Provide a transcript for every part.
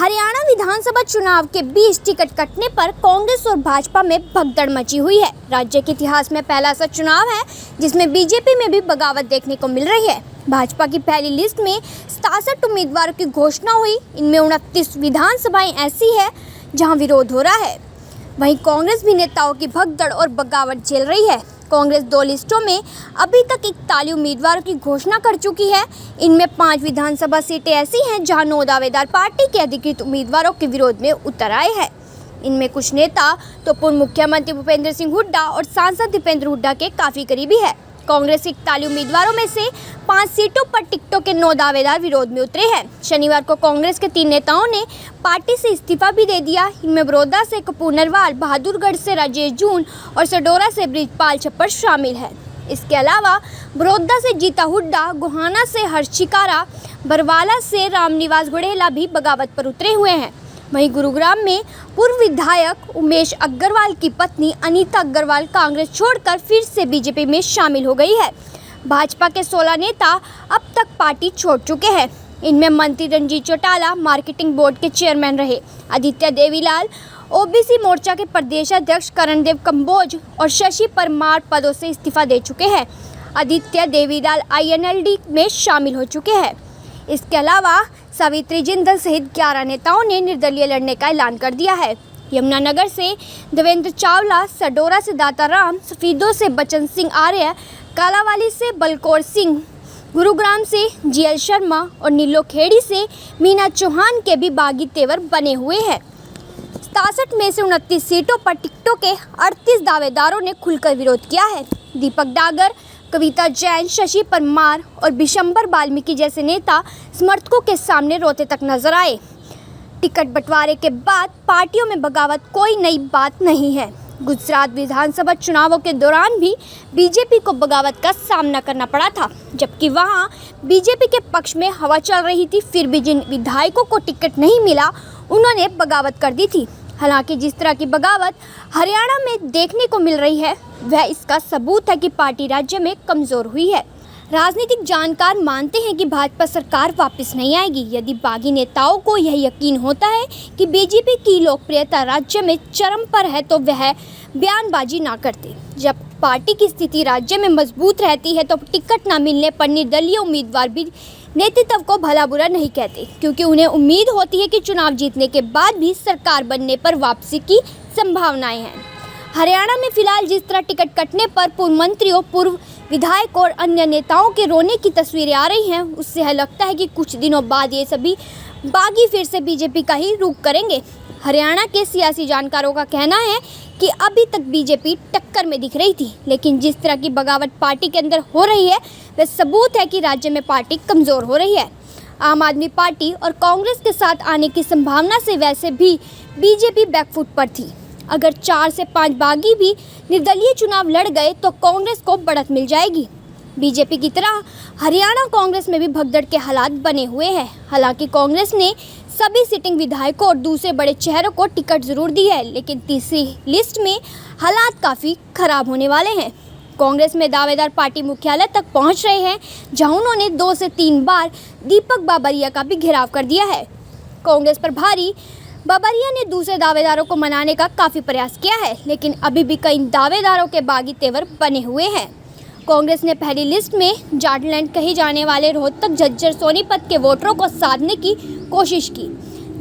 हरियाणा विधानसभा चुनाव के बीच टिकट कटने पर कांग्रेस और भाजपा में भगदड़ मची हुई है। राज्य के इतिहास में पहला ऐसा चुनाव है जिसमें बीजेपी में भी बगावत देखने को मिल रही है। भाजपा की पहली लिस्ट में 67 उम्मीदवारों की घोषणा हुई। इनमें 29 विधानसभाएं ऐसी है जहां विरोध हो रहा है। वहीं कांग्रेस भी नेताओं की भगदड़ और बगावत झेल रही है। कांग्रेस 2 लिस्टों में अभी तक 41 उम्मीदवारों की घोषणा कर चुकी है। इनमें 5 विधानसभा सीटें ऐसी हैं जहां 9 दावेदार पार्टी के अधिकृत उम्मीदवारों के विरोध में उतर आए हैं। इनमें कुछ नेता तो पूर्व मुख्यमंत्री भूपेंद्र सिंह हुड्डा और सांसद दीपेंद्र हुड्डा के काफी करीबी है। कांग्रेस 41 उम्मीदवारों में से 5 सीटों पर टिकटों के 9 दावेदार विरोध में उतरे हैं। शनिवार को कांग्रेस के 3 नेताओं ने पार्टी से इस्तीफा भी दे दिया। इनमें बड़ौदा से कपूर नरवाल, बहादुरगढ़ से राजेश जून और सडोरा से बृजपाल छप्पर शामिल है। इसके अलावा बड़ौदा से जीता हुड्डा, गोहाना से हर्ष चिकारा, बरवाला से रामनिवास गुड़ेला भी बगावत पर उतरे हुए हैं। वहीं गुरुग्राम में पूर्व विधायक उमेश अग्रवाल की पत्नी अनीता अग्रवाल कांग्रेस छोड़कर फिर से बीजेपी में शामिल हो गई है। भाजपा के 16 नेता अब तक पार्टी छोड़ चुके हैं। इनमें मंत्री रंजीत चौटाला मार्केटिंग बोर्ड के चेयरमैन रहे, आदित्य देवीलाल ओबीसी मोर्चा के प्रदेश अध्यक्ष, करणदेव कंबोज और शशि परमार पदों से इस्तीफा दे चुके हैं। आदित्य देवीलाल INLD में शामिल हो चुके हैं। इसके अलावा सावित्री जिंदल सहित 11 नेताओं ने निर्दलीय लड़ने का ऐलान कर दिया है। यमुनानगर से देवेंद्र चावला, सडोरा से दाताराम, सफीदों से बचन सिंह आर्य, कालावाली से बलकौर सिंह, गुरुग्राम से GL शर्मा और नीलोखेड़ी से मीना चौहान के भी बागी तेवर बने हुए हैं। 67 में से 29 सीटों पर टिकटों के 38 दावेदारों ने खुलकर विरोध किया है। दीपक डागर, कविता जैन, शशि परमार और बिशंबर वाल्मीकि जैसे नेता समर्थकों के सामने रोते तक नजर आए। टिकट बंटवारे के बाद पार्टियों में बगावत कोई नई बात नहीं है। गुजरात विधानसभा चुनावों के दौरान भी बीजेपी को बगावत का सामना करना पड़ा था, जबकि वहां बीजेपी के पक्ष में हवा चल रही थी। फिर भी जिन विधायकों को टिकट नहीं मिला उन्होंने बगावत कर दी थी। हालांकि जिस तरह की बगावत हरियाणा में देखने को मिल रही है वह इसका सबूत है कि पार्टी राज्य में कमजोर हुई है। राजनीतिक जानकार मानते हैं कि भाजपा सरकार वापस नहीं आएगी। यदि बागी नेताओं को यह यकीन होता है कि बीजेपी की लोकप्रियता राज्य में चरम पर है तो वह बयानबाजी ना करते। जब पार्टी की स्थिति राज्य में मजबूत रहती है तो टिकट न मिलने पर निर्दलीय उम्मीदवार भी नेतृत्व को भला बुरा नहीं कहते, क्योंकि उन्हें उम्मीद होती है कि चुनाव जीतने के बाद भी सरकार बनने पर वापसी की संभावनाएं हैं। हरियाणा में फिलहाल जिस तरह टिकट कटने पर पूर्व मंत्रियों, पूर्व विधायकों और अन्य नेताओं के रोने की तस्वीरें आ रही हैं, उससे यह लगता है कि कुछ दिनों बाद ये सभी बागी फिर से बीजेपी का ही रुख करेंगे। हरियाणा के सियासी जानकारों का कहना है कि अभी तक बीजेपी टक्कर में दिख रही थी, लेकिन जिस तरह की बगावत पार्टी के अंदर हो रही है वह सबूत है कि राज्य में पार्टी कमज़ोर हो रही है। आम आदमी पार्टी और कांग्रेस के साथ आने की संभावना से वैसे भी बीजेपी बैकफुट पर थी। अगर 4 से 5 बागी भी निर्दलीय चुनाव लड़ गए तो कांग्रेस को बढ़त मिल जाएगी। बीजेपी की तरह हरियाणा कांग्रेस में भी भगदड़ के हालात बने हुए हैं। हालांकि कांग्रेस ने सभी सिटिंग विधायकों और दूसरे बड़े चेहरों को टिकट जरूर दी है, लेकिन तीसरी लिस्ट में हालात काफ़ी खराब होने वाले हैं। कांग्रेस में दावेदार पार्टी मुख्यालय तक पहुंच रहे हैं, जहां उन्होंने 2 से 3 बार दीपक बाबरिया का भी घेराव कर दिया है। कांग्रेस पर भारी बाबरिया ने दूसरे दावेदारों को मनाने का काफ़ी प्रयास किया है, लेकिन अभी भी कई दावेदारों के बागी तेवर बने हुए हैं। कांग्रेस ने पहली लिस्ट में जाटलैंड कहे जाने वाले रोहतक, झज्जर, सोनीपत के वोटरों को साधने की कोशिश की।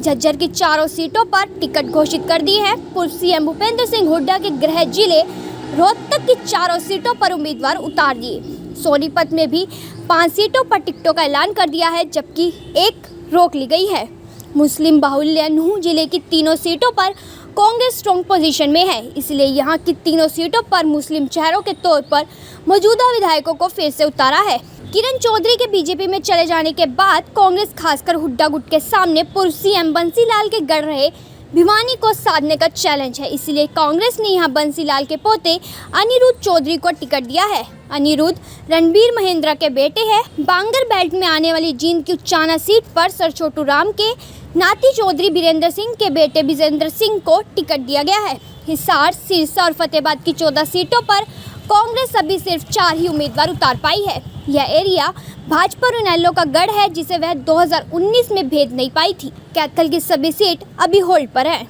झज्जर की 4 सीटों पर टिकट घोषित कर दी है। पूर्व CM भूपेंद्र सिंह हुड्डा के गृह जिले रोहतक की 4 सीटों पर उम्मीदवार उतार दिए। सोनीपत में भी 5 सीटों पर टिकटों का ऐलान कर दिया है, जबकि 1 रोक ली गई है। मुस्लिम बाहुल्य नूंह जिले की 3 सीटों पर कांग्रेस स्ट्रॉन्ग पोजीशन में है, इसलिए यहां की 3 सीटों पर मुस्लिम चेहरों के तौर पर मौजूदा विधायकों को फिर से उतारा है। किरण चौधरी के बीजेपी में चले जाने के बाद कांग्रेस खासकर हुड्डा गुट के सामने पूर्व CM बंसीलाल के गढ़ रहे भिवानी को साधने का चैलेंज है। इसलिए कांग्रेस ने यहां बंसीलाल के पोते अनिरुद्ध चौधरी को टिकट दिया है। अनिरुद्ध रणबीर महेंद्रा के बेटे हैं। बांगर बेल्ट में आने वाली जींद की उच्चाना सीट पर सर छोटू राम के नाती चौधरी बीरेंद्र सिंह के बेटे विजेंद्र सिंह को टिकट दिया गया है। हिसार, सिरसा और फतेहाबाद की 14 सीटों पर कांग्रेस अभी सिर्फ 4 ही उम्मीदवार उतार पाई है। यह एरिया भाजपा और इनेलो का गढ़ है, जिसे वह 2019 में भेद नहीं पाई थी। कैथल की सभी सीट अभी होल्ड पर है।